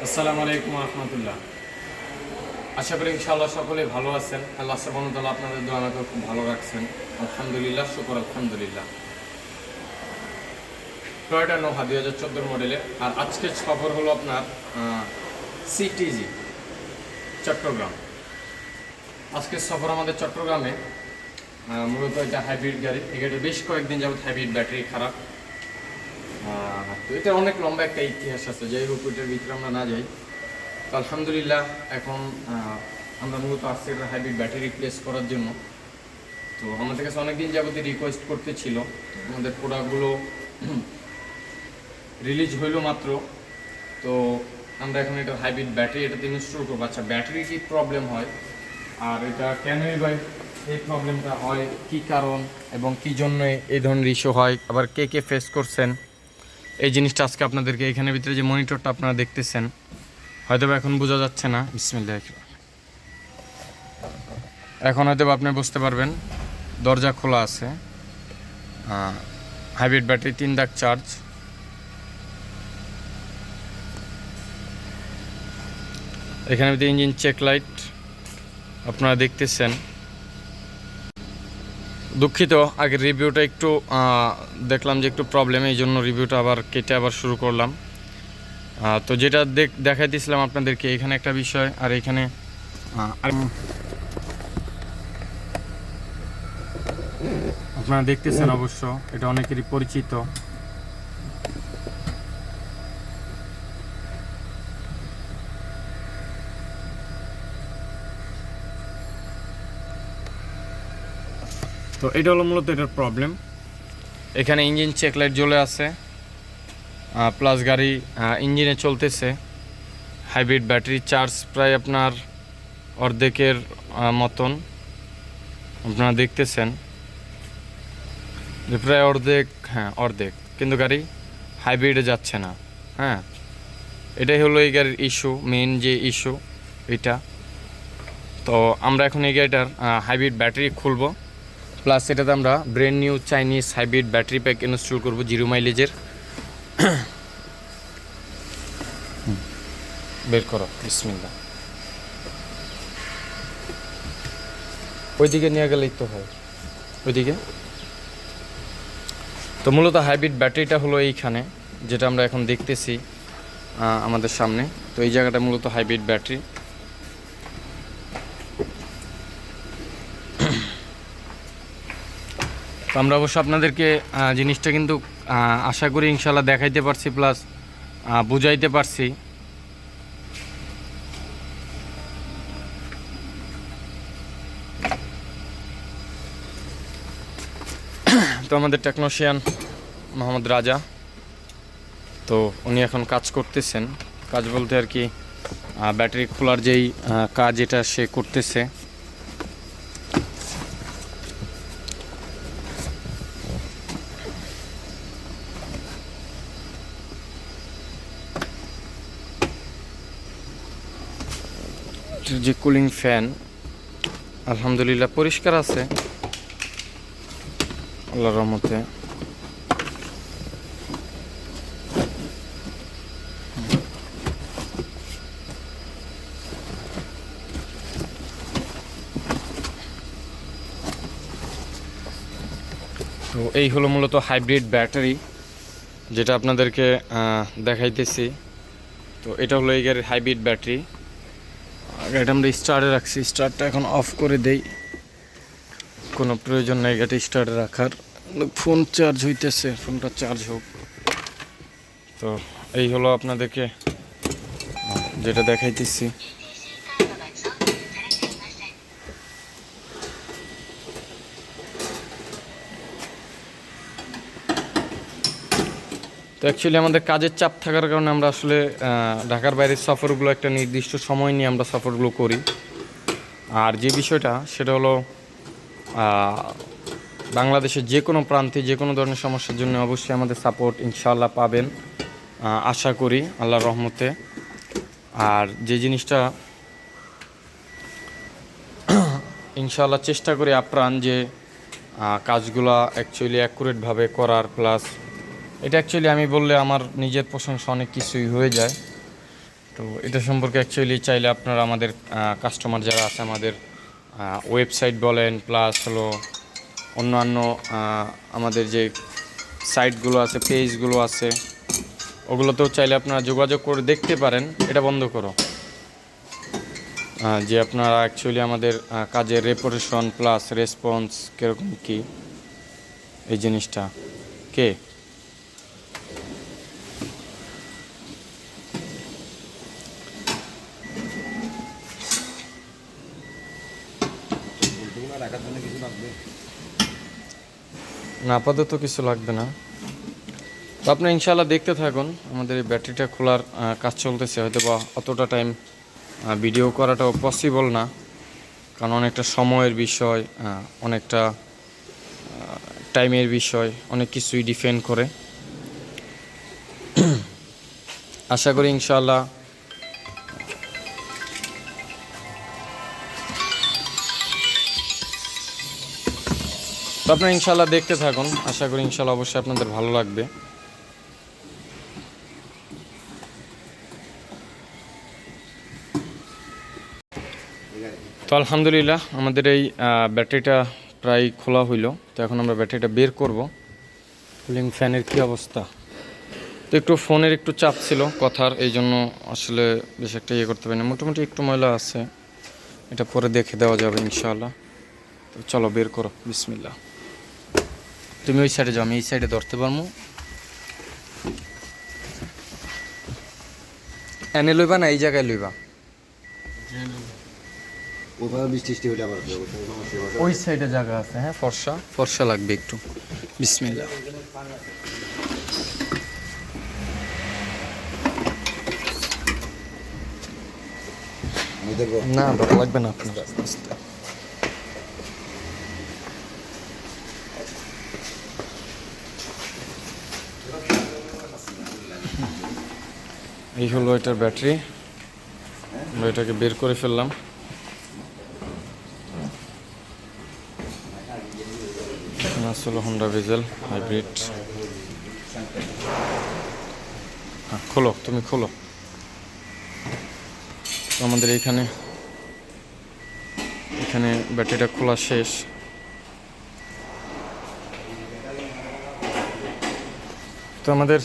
আসসালামু আলাইকুম রহমতুল্লাহ। আশা করি ইনশাআল্লাহ সকলে ভালো আছেন। আল্লাহ সুবহানাহু ওয়া তাআলা আপনাদের দোয়া আমাকে খুব ভালো রাখছেন। আলহামদুলিল্লাহ, শুকর আলহামদুলিল্লাহ। টয়োটা নোহা 2014 মডেলের। আর আজকের সফর হলো আপনার সিটিজি চট্টগ্রাম। আজকের সফর আমাদের চট্টগ্রামে। মূলত এটা হাইব্রিড গাড়ি। এই গাড়িটা বেশ কয়েকদিন যাবত হাইব্রিড ব্যাটারি খারাপ। তো এটা অনেক লম্বা একটা ইতিহাস আছে, যাই হোক ওইটার ভিতরে আমরা না যাই। তো আলহামদুলিল্লাহ এখন আমরা মূলত আসছি একটা হাইব্রিড ব্যাটারি রিপ্লেস করার জন্য। তো আমাদের কাছে অনেকদিন যাবতীয় রিকোয়েস্ট করতেছিল। আমাদের প্রোডাক্টগুলো রিলিজ হইল মাত্র। তো আমরা এখন এটা হাইব্রিড ব্যাটারি এটাতে ইনস্টল করবো। আচ্ছা, ব্যাটারি কি প্রবলেম হয় আর এটা কেনই বা এই প্রবলেমটা হয়, কি কারণ এবং কি জন্য এই ধরনের ইস্যু হয়, আবার কে কে ফেস করছেন, এই জিনিসটা আজকে আপনাদেরকে এখানের ভিতরে যে মনিটরটা আপনারা দেখতেছেন হয়তো এখন বোঝা যাচ্ছে না। বিসমিল্লাহ, এখন হয়তো আপনি বুঝতে পারবেন। দরজা খোলা আছে, হাইব্রিড ব্যাটারি 3 দাগ চার্জ। এখানে ইঞ্জিন চেক লাইট আপনারা দেখতেছেন। দুঃখিত, আগের রিভিউটা একটু দেখলাম যে একটু প্রবলেম, এই জন্য রিভিউটা আবার কেটে আবার শুরু করলাম। তো যেটা দেখাইতেছিলাম আপনাদেরকে, এখানে একটা বিষয় আর এখানে আপনারা দেখতেছেন অবশ্য এটা অনেকেরই পরিচিত। তো এটা হলো মূলত এটার প্রবলেম। এখানে ইঞ্জিন চেক লাইট জ্বলে আছে, প্লাস গাড়ি ইঞ্জিনে চলতেছে। হাইব্রিড ব্যাটারি চার্জ প্রায় আপনার অর্ধেকের মতন আপনারা দেখতেছেন, যে প্রায় অর্ধেক, হ্যাঁ অর্ধেক, কিন্তু গাড়ি হাইব্রিডে যাচ্ছে না। হ্যাঁ, এটাই হলো এই গাড়ির ইস্যু, মেইন যে ইস্যু এটা। তো আমরা এখন এই গাড়িটার হাইব্রিড ব্যাটারি খুলবো, প্লাস এটাতে আমরা brand new Chinese hybrid battery pack install করবো 0 মাইলেজের। বের করো, বিসমিল্লাহ। ওইদিকে নিয়ে গেলেই তো হয়, ওইদিকে। তো মূলত হাইব্রিড ব্যাটারিটা হলো এইখানে, যেটা আমরা এখন দেখতেছি আমাদের সামনে। তো এই জায়গাটা মূলত হাইব্রিড ব্যাটারি। তো আমরা অবশ্য আপনাদেরকে জিনিসটা কিন্তু আশা করি ইনশাল্লাহ দেখাইতে পারছি, প্লাস বুঝাইতে পারছি। তো আমাদের টেকনিশিয়ান মোহাম্মদ রাজা, তো উনি এখন কাজ করতেছেন। কাজ বলতে আর কি ব্যাটারি খোলার যেই কাজ, এটা সে করতেছে। যে কুলিং ফ্যান আলহামদুলিল্লাহ পরিষ্কার আছে আল্লাহর রহমতে। তো এই হলো মূলত হাইব্রিড ব্যাটারি, যেটা আপনাদেরকে দেখাইতেছি। তো এটা হলো এই গাড়ির হাইব্রিড ব্যাটারি। গাড়িটা আমরা স্টার্টে রাখছি, স্টার্টটা এখন অফ করে দেই, কোনো প্রয়োজন নেই গাড়ি স্টার্টে রাখার। ফোন চার্জ হইতেছে, ফোনটা চার্জ হোক। তো এই হলো আপনাদেরকে যেটা দেখাইতেছি। তো অ্যাকচুয়ালি আমাদের কাজের চাপ থাকার কারণে আমরা আসলে ঢাকার বাইরের সফরগুলো একটা নির্দিষ্ট সময় নিয়ে আমরা সফরগুলো করি। আর যে বিষয়টা সেটা হলো বাংলাদেশের যে কোনো প্রান্তে যে কোনো ধরনের সমস্যার জন্য অবশ্যই আমাদের সাপোর্ট ইনশাআল্লাহ পাবেন, আশা করি আল্লাহর রহমতে। আর যে জিনিসটা ইনশাআল্লাহ চেষ্টা করি আপ্রাণ, যে কাজগুলা অ্যাকচুয়ালি অ্যাকুরেটভাবে করার, প্লাস এটা অ্যাকচুয়ালি আমি বললে আমার নিজের প্রশংসা অনেক কিছুই হয়ে যায়। তো এটা সম্পর্কে অ্যাকচুয়ালি চাইলে আপনারা আমাদের কাস্টমার যারা আছে আমাদের ওয়েবসাইট বলেন, প্লাস হলো অন্যান্য আমাদের যে সাইটগুলো আছে, পেজগুলো আছে, ওগুলোতেও চাইলে আপনারা যোগাযোগ করে দেখতে পারেন। এটা বন্ধ করো। যে আপনারা অ্যাকচুয়ালি আমাদের কাজের রেপুটেশন প্লাস রেসপন্স কীরকম কী, এই জিনিসটা কে না, আপাতত কিছু লাগবে না। তো আপনি ইনশাআল্লাহ দেখতে থাকুন। আমাদের এই ব্যাটারিটা খোলার কাজ চলতেছে, হয়তো বা অতটা টাইম ভিডিও করাটাও পসিবল না, কারণ অনেকটা সময়ের বিষয়, অনেকটা টাইমের বিষয়, অনেক কিছুই ডিপেন্ড করে। আশা করি ইনশাআল্লাহ তো আপনারা ইনশাআল্লাহ দেখতে থাকুন। আশা করি ইনশাআল্লাহ অবশ্যই আপনাদের ভালো লাগবে। তো আলহামদুলিল্লাহ আমাদের এই ব্যাটারিটা প্রায় খোলা হইল। তো এখন আমরা ব্যাটারিটা বের করব। কুলিং ফ্যানের কী অবস্থা, তো একটু ফোনের একটু চাপ ছিল কথার, এই জন্য আসলে বেশ একটা ইয়ে করতে পারি না। মোটামুটি একটু ময়লা আছে, এটা পরে দেখে দেওয়া যাবে ইনশাআল্লাহ। তো চলো বের করো, বিসমিল্লাহ। তুমি ওই সাইডে যাও, আমি এই সাইডে ধরতে পারবো। এনে লইবা না এই জায়গায় লইবা? ওই সাইডে জায়গা আছে, হ্যাঁ, ফর্সা ফর্সা লাগবে একটু। বিসমিল্লাহ। না ধরা লাগবে না আপনার। এই হলো এটার ব্যাটারি, আমরা এটাকে বের করে ফেললাম। আসলে হোন্ডা ভিজেল হাইব্রিড। হ্যাঁ খোলো, তুমি খোলো। তো আমাদের এখানে ব্যাটারিটা খোলা শেষ। তো আমাদের